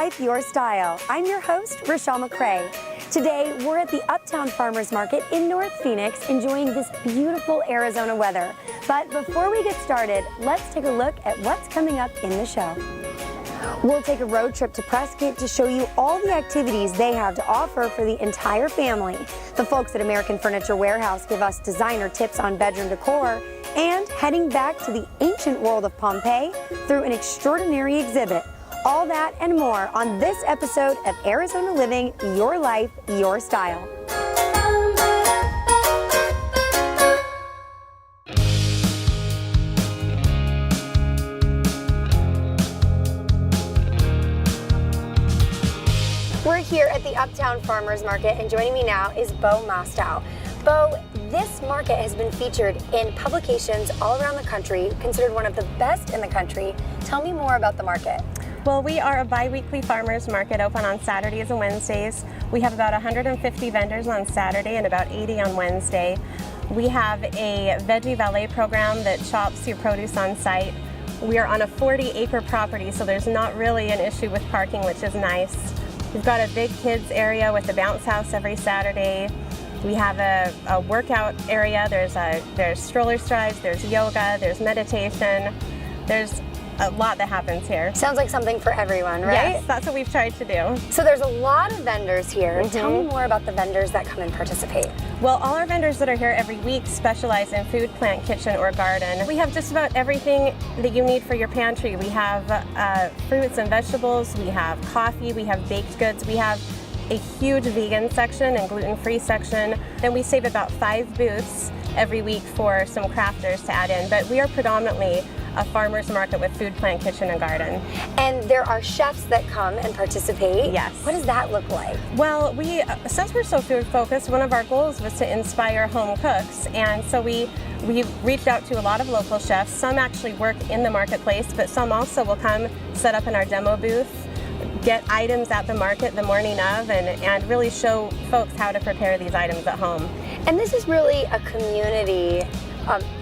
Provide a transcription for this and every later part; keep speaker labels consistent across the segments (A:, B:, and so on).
A: life, your style. I'm your host, Rochelle McCrae. Today, we're at the Uptown Farmers Market in North Phoenix, enjoying this beautiful Arizona weather. But before we get started, let's take a look at what's coming up in the show. We'll take a road trip to Prescott to show you all the activities they have to offer for the entire family. The folks at American Furniture Warehouse give us designer tips on bedroom decor, and heading back to the ancient world of Pompeii through an extraordinary exhibit. All that and more on this episode of Arizona Living, Your Life, Your Style. We're here at the Uptown Farmers Market, and joining me now is Bo Mostow. Bo, this market has been featured in publications all around the country, considered one of the best in the country. Tell me more about the market.
B: Well, we are a bi-weekly farmers market open on Saturdays and Wednesdays. We have about 150 vendors on Saturday and about 80 on Wednesday. We have a Veggie Valet program that shops your produce on site. We are on a 40-acre property, so there's not really an issue with parking, which is nice. We've got a big kids area with a bounce house every Saturday. We have a workout area. There's stroller strides, there's yoga, there's meditation. There's a lot that happens here.
A: Sounds like something for everyone, right?
B: Yes, that's what we've tried to do.
A: So there's a lot of vendors here. Tell me more about the vendors that come and participate.
B: Well, all our vendors that are here every week specialize in food, plant, kitchen, or garden. We have just about everything that you need for your pantry. We have fruits and vegetables, we have coffee, we have baked goods, we have a huge vegan section and gluten-free section. Then we save about 5 booths every week for some crafters to add in, but we are predominantly a farmer's market with food, plant, kitchen, and garden.
A: And there are chefs that come and participate.
B: Yes.
A: What does that look like?
B: Well, since we're so food focused, one of our goals was to inspire home cooks, and so we reached out to a lot of local chefs. Some actually work in the marketplace, but some also will come set up in our demo booth, get items at the market the morning of, and really show folks how to prepare these items at home.
A: And this is really a community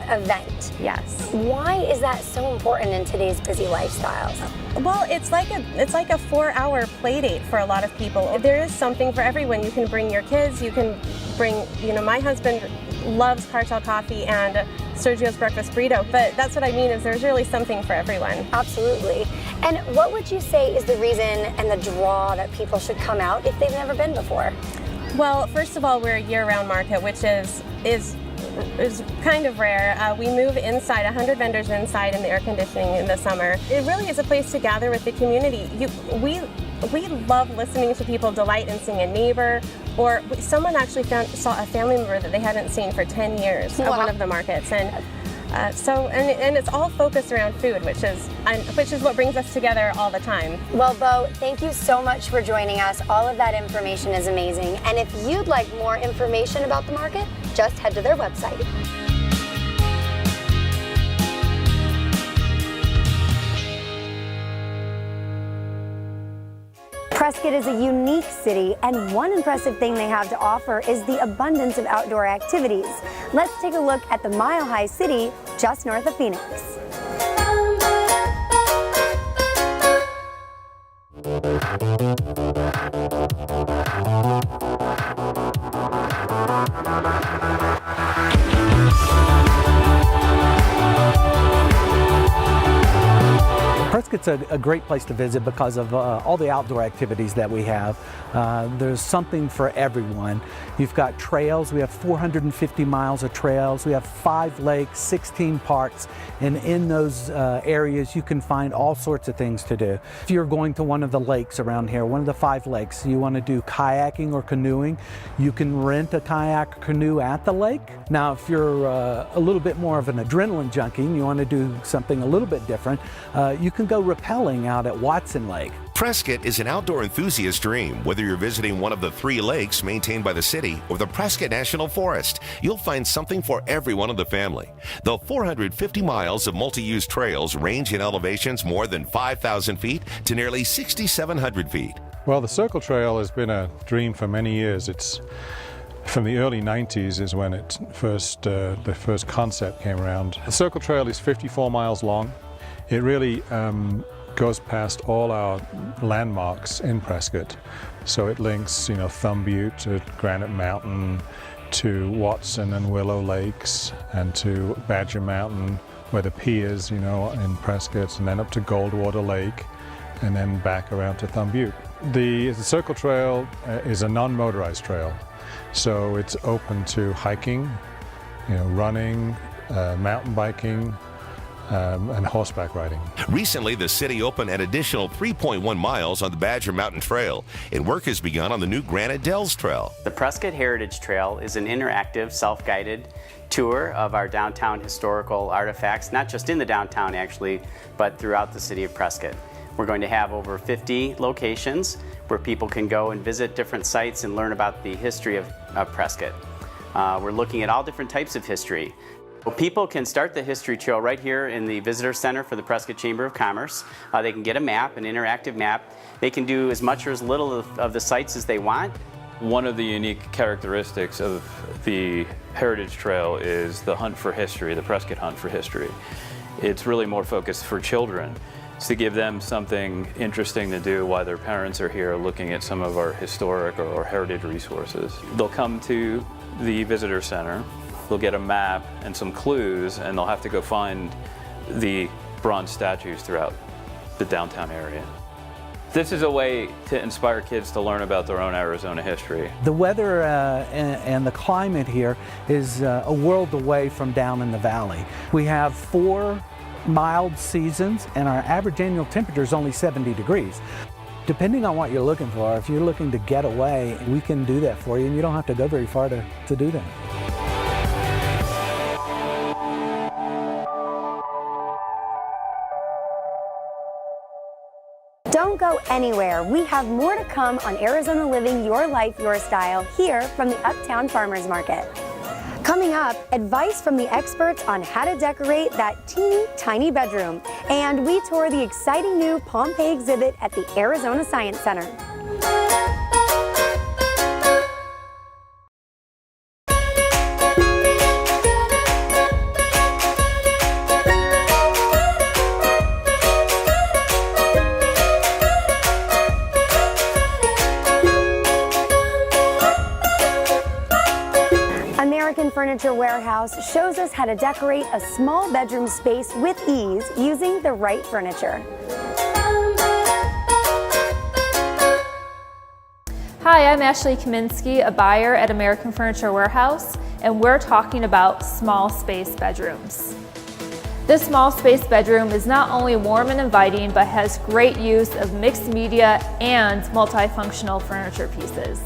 A: event.
B: Yes.
A: Why is that so important in today's busy lifestyles?
B: Well, it's like a 4-hour play date for a lot of people. There is something for everyone. You can bring your kids, you can bring, my husband loves cartel coffee and Sergio's breakfast burrito, but that's what I mean is there's really something for everyone.
A: Absolutely. And what would you say is the reason and the draw that people should come out if they've never been before?
B: Well, first of all, we're a year-round market, which is kind of rare. We move inside, 100 vendors inside in the air conditioning in the summer. It really is a place to gather with the community. We love listening to people delight in seeing a neighbor, or someone actually saw a family member that they hadn't seen for 10 years at one of the markets. And and it's all focused around food, which is what brings us together all the time.
A: Well, Bo, thank you so much for joining us. All of that information is amazing. And if you'd like more information about the market, just head to their website. Prescott is a unique city, and one impressive thing they have to offer is the abundance of outdoor activities. Let's take a look at the Mile High City just north of Phoenix.
C: Prescott's a great place to visit because of all the outdoor activities that we have. There's something for everyone. You've got trails. We have 450 miles of trails. We have 5 lakes, 16 parks, and in those areas you can find all sorts of things to do. If you're going to one of the lakes around here, one of the 5 lakes, you want to do kayaking or canoeing, you can rent a kayak or canoe at the lake. Now, if you're a little bit more of an adrenaline junkie and you want to do something a little bit different, you can go rappelling out at Watson Lake.
D: Prescott is an outdoor enthusiast's dream. Whether you're visiting one of the 3 lakes maintained by the city or the Prescott National Forest, you'll find something for everyone of the family. The 450 miles of multi-use trails range in elevations more than 5,000 feet to nearly 6,700 feet.
E: Well, the Circle Trail has been a dream for many years. It's from the early 90s is when the first concept came around. The Circle Trail is 54 miles long. It really goes past all our landmarks in Prescott. So it links, Thumb Butte to Granite Mountain, to Watson and Willow Lakes, and to Badger Mountain, where the P is, in Prescott, and then up to Goldwater Lake, and then back around to Thumb Butte. The Circle Trail is a non-motorized trail, so it's open to hiking, running, mountain biking, and horseback riding.
D: Recently, the city opened an additional 3.1 miles on the Badger Mountain Trail, and work has begun on the new Granite Dells Trail.
F: The Prescott Heritage Trail is an interactive, self-guided tour of our downtown historical artifacts, not just in the downtown actually, but throughout the city of Prescott. We're going to have over 50 locations where people can go and visit different sites and learn about the history of Prescott. We're looking at all different types of history. People can start the history trail right here in the Visitor Center for the Prescott Chamber of Commerce. They can get a map, an interactive map. They can do as much or as little of the sites as they want.
G: One of the unique characteristics of the Heritage Trail is the hunt for history, the Prescott hunt for history. It's really more focused for children. It's to give them something interesting to do while their parents are here looking at some of our historic or heritage resources. They'll come to the Visitor Center. They'll get a map and some clues, and they'll have to go find the bronze statues throughout the downtown area. This is a way to inspire kids to learn about their own Arizona history.
C: The weather and the climate here is a world away from down in the valley. We have 4 mild seasons, and our average annual temperature is only 70 degrees. Depending on what you're looking for, if you're looking to get away, we can do that for you, and you don't have to go very far to do that.
A: Don't go anywhere. We have more to come on Arizona Living Your Life, Your Style here from the Uptown Farmers Market. Coming up, advice from the experts on how to decorate that teeny tiny bedroom. And we tour the exciting new Pompeii exhibit at the Arizona Science Center. Furniture Warehouse shows us how to decorate a small bedroom space with ease using the right furniture.
H: Hi, I'm Ashley Kaminsky, a buyer at American Furniture Warehouse, and we're talking about small space bedrooms. This small space bedroom is not only warm and inviting, but has great use of mixed media and multifunctional furniture pieces.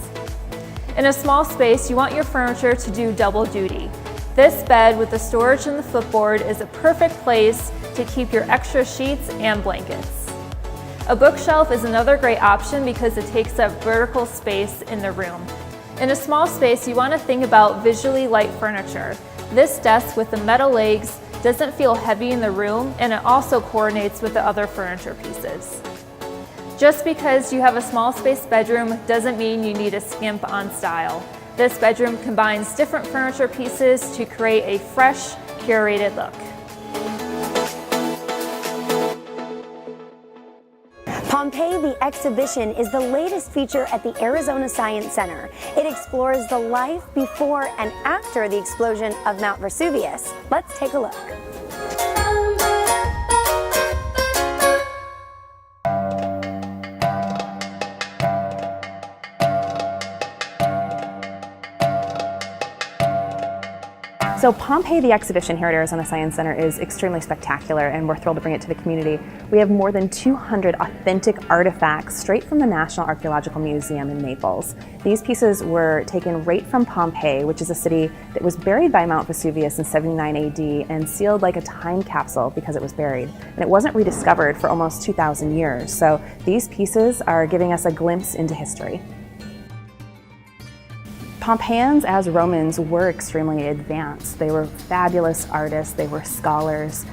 H: In a small space, you want your furniture to do double duty. This bed with the storage and the footboard is a perfect place to keep your extra sheets and blankets. A bookshelf is another great option because it takes up vertical space in the room. In a small space, you want to think about visually light furniture. This desk with the metal legs doesn't feel heavy in the room, and it also coordinates with the other furniture pieces. Just because you have a small space bedroom doesn't mean you need to skimp on style. This bedroom combines different furniture pieces to create a fresh, curated look.
A: Pompeii the exhibition is the latest feature at the Arizona Science Center. It explores the life before and after the explosion of Mount Vesuvius. Let's take a look.
I: So Pompeii the exhibition here at Arizona Science Center is extremely spectacular, and we're thrilled to bring it to the community. We have more than 200 authentic artifacts straight from the National Archaeological Museum in Naples. These pieces were taken right from Pompeii, which is a city that was buried by Mount Vesuvius in 79 AD and sealed like a time capsule because it was buried. And it wasn't rediscovered for almost 2,000 years. So these pieces are giving us a glimpse into history. Pompeians, as Romans, were extremely advanced. They were fabulous artists, they were scholars.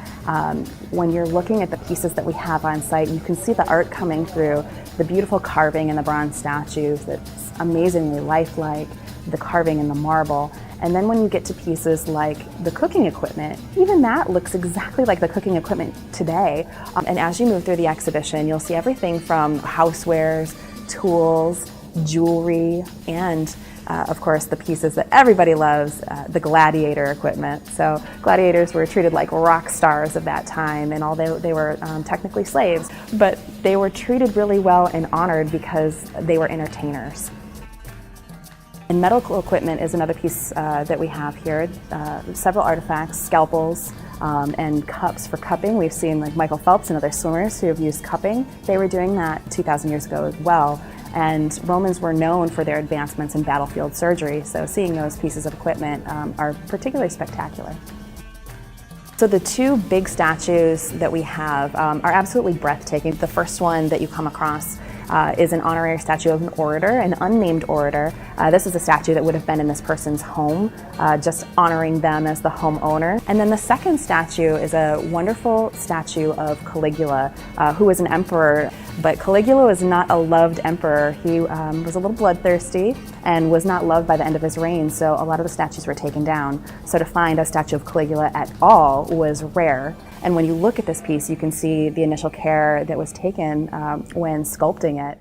I: When you're looking at the pieces that we have on site, you can see the art coming through, the beautiful carving in the bronze statues that's amazingly lifelike, the carving in the marble, And then when you get to pieces like the cooking equipment, even that looks exactly like the cooking equipment today. And as you move through the exhibition, you'll see everything from housewares, tools, jewelry, and of course the pieces that everybody loves, the Gladiator equipment. So gladiators were treated like rock stars of that time, and although they were technically slaves, but they were treated really well and honored because they were entertainers. And medical equipment is another piece that we have here. Several artifacts, scalpels, and cups for cupping. We've seen like Michael Phelps and other swimmers who have used cupping. They were doing that 2,000 years ago as well. And Romans were known for their advancements in battlefield surgery, so seeing those pieces of equipment are particularly spectacular. So the two big statues that we have are absolutely breathtaking. The first one that you come across is an honorary statue of an orator, an unnamed orator. This is a statue that would have been in this person's home, just honoring them as the homeowner. And then the second statue is a wonderful statue of Caligula, who was an emperor. But Caligula was not a loved emperor. He was a little bloodthirsty and was not loved by the end of his reign, so a lot of the statues were taken down. So to find a statue of Caligula at all was rare. And when you look at this piece, you can see the initial care that was taken when sculpting it.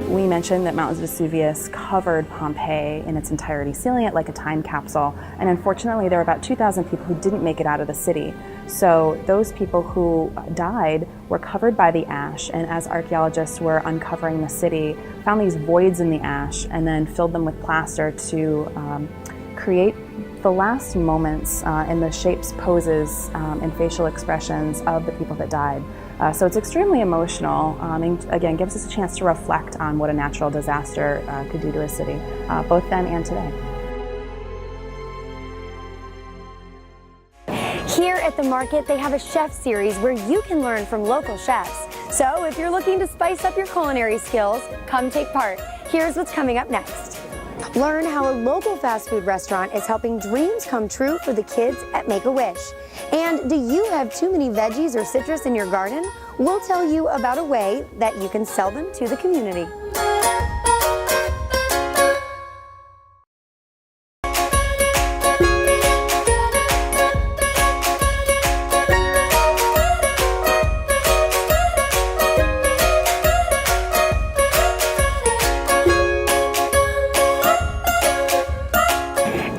I: We mentioned that Mount Vesuvius covered Pompeii in its entirety, sealing it like a time capsule. And unfortunately, there were about 2,000 people who didn't make it out of the city. So those people who died were covered by the ash, and as archaeologists were uncovering the city, found these voids in the ash and then filled them with plaster to create the last moments in the shapes, poses, and facial expressions of the people that died. So it's extremely emotional, and again, gives us a chance to reflect on what a natural disaster could do to a city, both then and today.
A: Here at the market, they have a chef series where you can learn from local chefs. So if you're looking to spice up your culinary skills, come take part. Here's what's coming up next. Learn how a local fast food restaurant is helping dreams come true for the kids at Make-A-Wish. And do you have too many veggies or citrus in your garden? We'll tell you about a way that you can sell them to the community.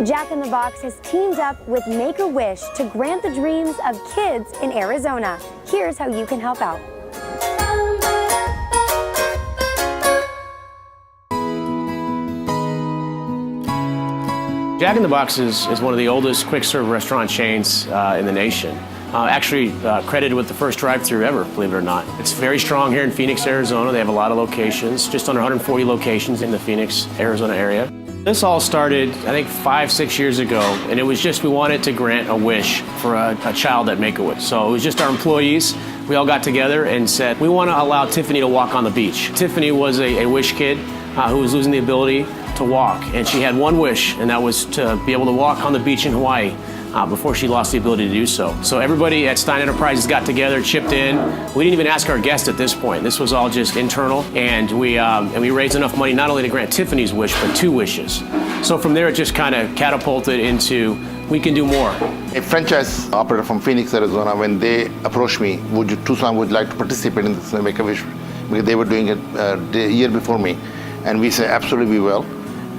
A: Jack in the Box has teamed up with Make-A-Wish to grant the dreams of kids in Arizona. Here's how you can help out.
J: Jack in the Box is one of the oldest quick-serve restaurant chains in the nation. Actually credited with the first drive-thru ever, believe it or not. It's very strong here in Phoenix, Arizona. They have a lot of locations, just under 140 locations in the Phoenix, Arizona area. This all started, I think, 5-6 years ago, and it was just we wanted to grant a wish for a child at Make-A-Wish. So it was just our employees. We all got together and said, we want to allow Tiffany to walk on the beach. Tiffany was a wish kid who was losing the ability to walk, and she had one wish, and that was to be able to walk on the beach in Hawaii before she lost the ability to do so. So everybody at Stein Enterprises got together, chipped in. We didn't even ask our guests at this point. This was all just internal, and we raised enough money not only to grant Tiffany's wish, but 2 wishes. So from there, it just kind of catapulted into we can do more.
K: A franchise operator from Phoenix, Arizona, when they approached me, Tucson would like to participate in this Make-A-Wish, because they were doing it the year before me, and we said absolutely we will.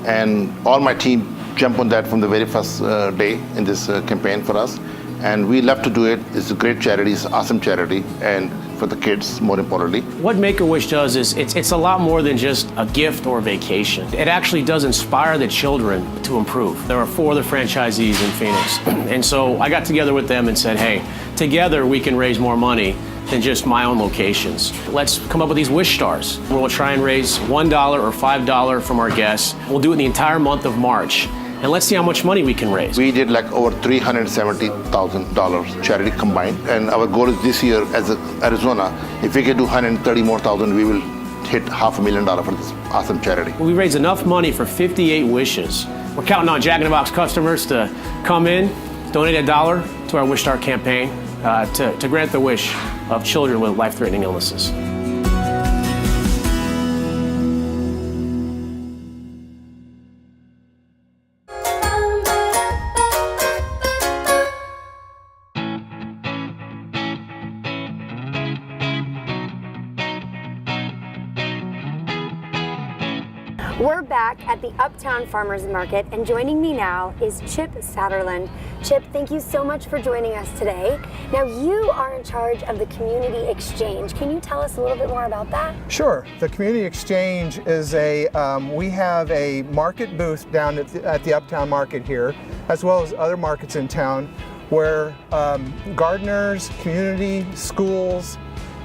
K: And all my team jumped on that from the very first day in this campaign for us, and we love to do it. It's a great charity, it's an awesome charity, and for the kids, more importantly.
J: What Make-A-Wish does is it's a lot more than just a gift or a vacation. It actually does inspire the children to improve. There are 4 other franchisees in Phoenix, and so I got together with them and said, hey, together we can raise more money than just my own locations. Let's come up with these wish stars. We'll try and raise $1 or $5 from our guests. We'll do it the entire month of March. And let's see how much money we can raise.
K: We did like over $370,000 charity combined, and our goal is this year as Arizona, if we can do $130,000 more, we will hit $500,000 for this awesome charity.
J: We raised enough money for 58 wishes. We're counting on Jack in the Box customers to come in, donate $1 to our Wish Star campaign to grant the wish of children with life-threatening illnesses.
A: We're back at the Uptown Farmers Market, and joining me now is Chip Satterland. Chip, thank you so much for joining us today. Now, you are in charge of the Community Exchange. Can you tell us a little bit more about that?
L: Sure. The Community Exchange is we have a market booth down at the Uptown Market here, as well as other markets in town, where gardeners, community, schools,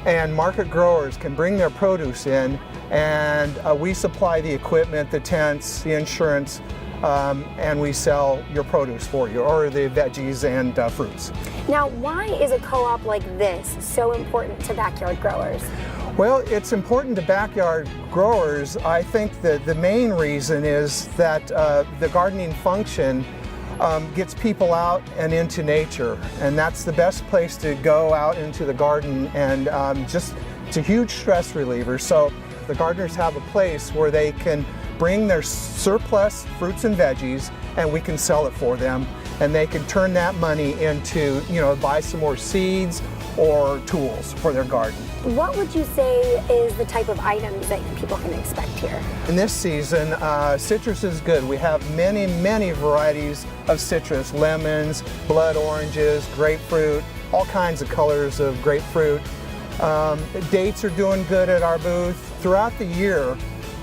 L: and market growers can bring their produce in, and we supply the equipment, the tents, the insurance, and we sell your produce for you, or the veggies and fruits.
A: Now, why is a co-op like this so important to backyard growers?
L: Well, it's important to backyard growers. I think that the main reason is that the gardening function gets people out and into nature, and that's the best place to go out into the garden, and it's a huge stress reliever. So the gardeners have a place where they can bring their surplus fruits and veggies, and we can sell it for them, and they can turn that money into, buy some more seeds or tools for their garden.
A: What would you say is the type of items that people can expect here?
L: In this season, citrus is good. We have many varieties of citrus: lemons, blood oranges, grapefruit, all kinds of colors of grapefruit. Dates are doing good at our booth. Throughout the year,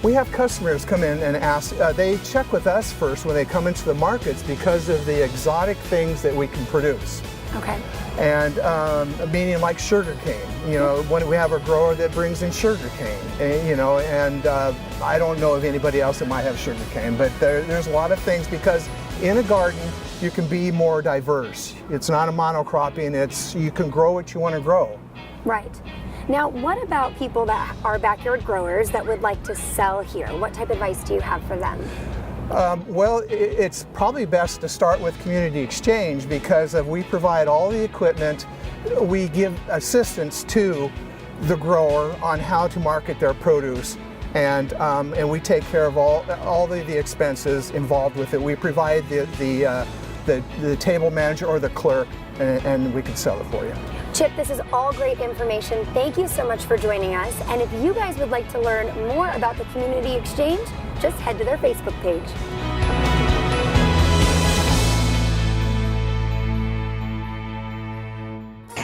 L: we have customers come in and ask, they check with us first when they come into the markets because of the exotic things that we can produce.
A: Okay.
L: And meaning like sugar cane, when we have a grower that brings in sugar cane, and I don't know of anybody else that might have sugar cane, but there's a lot of things, because in a garden you can be more diverse. It's not a monocropping, you can grow what you want to grow.
A: Right. Now, what about people that are backyard growers that would like to sell here? What type of advice do you have for them?
L: Well, it's probably best to start with Community Exchange, because we provide all the equipment. We give assistance to the grower on how to market their produce, and we take care of all the expenses involved with it. We provide the table manager or the clerk, and we can sell it for you.
A: Chip, this is all great information. Thank you so much for joining us. And if you guys would like to learn more about the Community Exchange, just head to their Facebook page.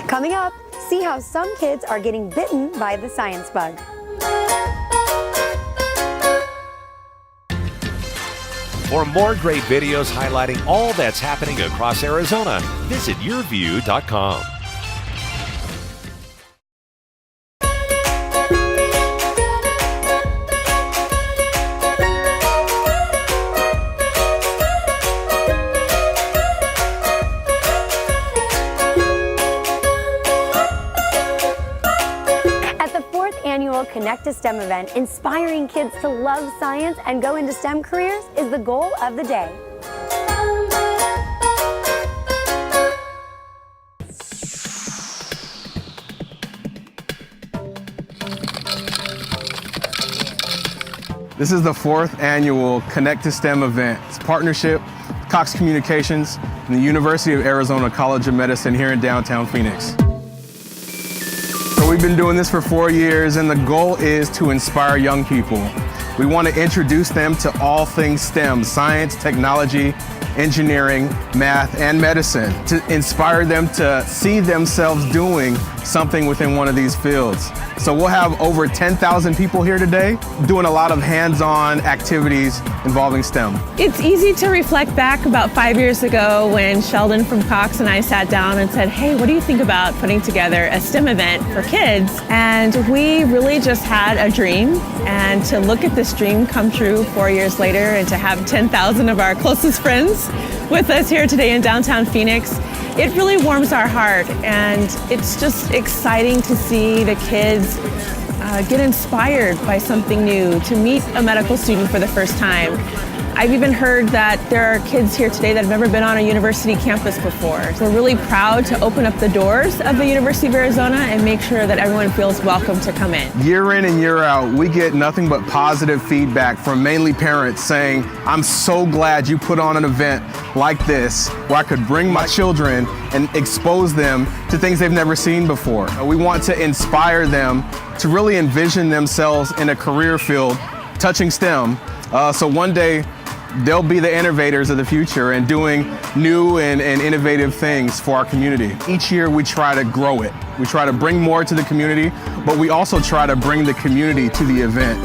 A: Coming up, see how some kids are getting bitten by the science bug.
D: For more great videos highlighting all that's happening across Arizona, visit yourview.com.
A: Connect to STEM event, inspiring kids to love science and go into STEM careers, is the goal of the day.
M: This is the 4th annual Connect to STEM event. It's a partnership, Cox Communications, and the University of Arizona College of Medicine here in downtown Phoenix. We've been doing this for 4 years, and the goal is to inspire young people. We want to introduce them to all things STEM: science, technology, engineering, math, and medicine, to inspire them to see themselves doing something within one of these fields. So we'll have over 10,000 people here today doing a lot of hands-on activities involving STEM.
N: It's easy to reflect back about 5 years ago when Sheldon from Cox and I sat down and said, hey, what do you think about putting together a STEM event for kids? And we really just had a dream, and to look at this dream come true 4 years later, and to have 10,000 of our closest friends with us here today in downtown Phoenix, it really warms our heart, and it's just exciting to see the kids get inspired by something new, to meet a medical student for the first time. I've even heard that there are kids here today that have never been on a university campus before. So we're really proud to open up the doors of the University of Arizona and make sure that everyone feels welcome to come in.
M: Year in and year out, we get nothing but positive feedback from mainly parents saying, I'm so glad you put on an event like this where I could bring my children and expose them to things they've never seen before. We want to inspire them to really envision themselves in a career field touching STEM, So one day, they'll be the innovators of the future and doing new and innovative things for our community. Each year we try to grow it. We try to bring more to the community, but we also try to bring the community to the event.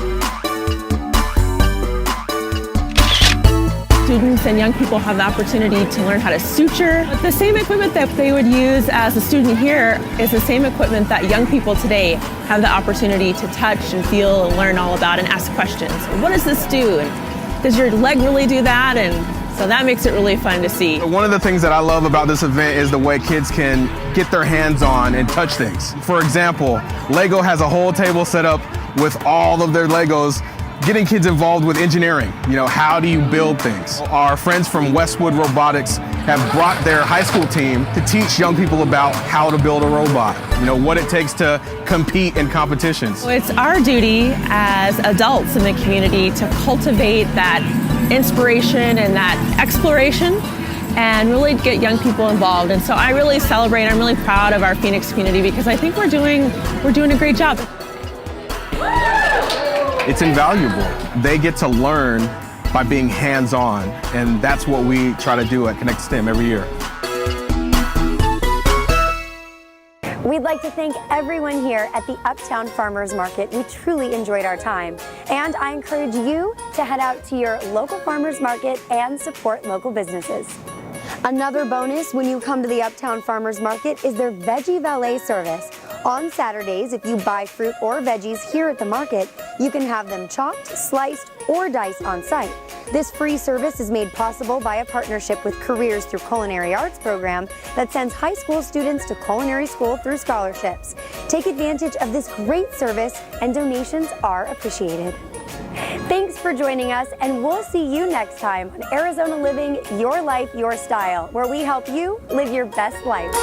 N: Students and young people have the opportunity to learn how to suture. But the same equipment that they would use as a student here is the same equipment that young people today have the opportunity to touch and feel and learn all about and ask questions. What does this do? And does your leg really do that? And so that makes it really fun to see.
M: One of the things that I love about this event is the way kids can get their hands on and touch things. For example, Lego has a whole table set up with all of their Legos, getting kids involved with engineering. You know, how do you build things? Our friends from Westwood Robotics have brought their high school team to teach young people about how to build a robot, you know, what it takes to compete in competitions.
N: So it's our duty as adults in the community to cultivate that inspiration and that exploration and really get young people involved. And so I really celebrate, I'm really proud of our Phoenix community because I think we're doing a great job.
M: It's invaluable. They get to learn by being hands-on, and that's what we try to do at Connect STEM every year.
A: We'd like to thank everyone here at the Uptown Farmers Market. We truly enjoyed our time. And I encourage you to head out to your local farmers market and support local businesses. Another bonus when you come to the Uptown Farmers Market is their Veggie Valet service. On Saturdays, if you buy fruit or veggies here at the market, you can have them chopped, sliced, or diced on site. This free service is made possible by a partnership with Careers Through Culinary Arts program that sends high school students to culinary school through scholarships. Take advantage of this great service, and donations are appreciated. Thanks for joining us, and we'll see you next time on Arizona Living, Your Life, Your Style, where we help you live your best life.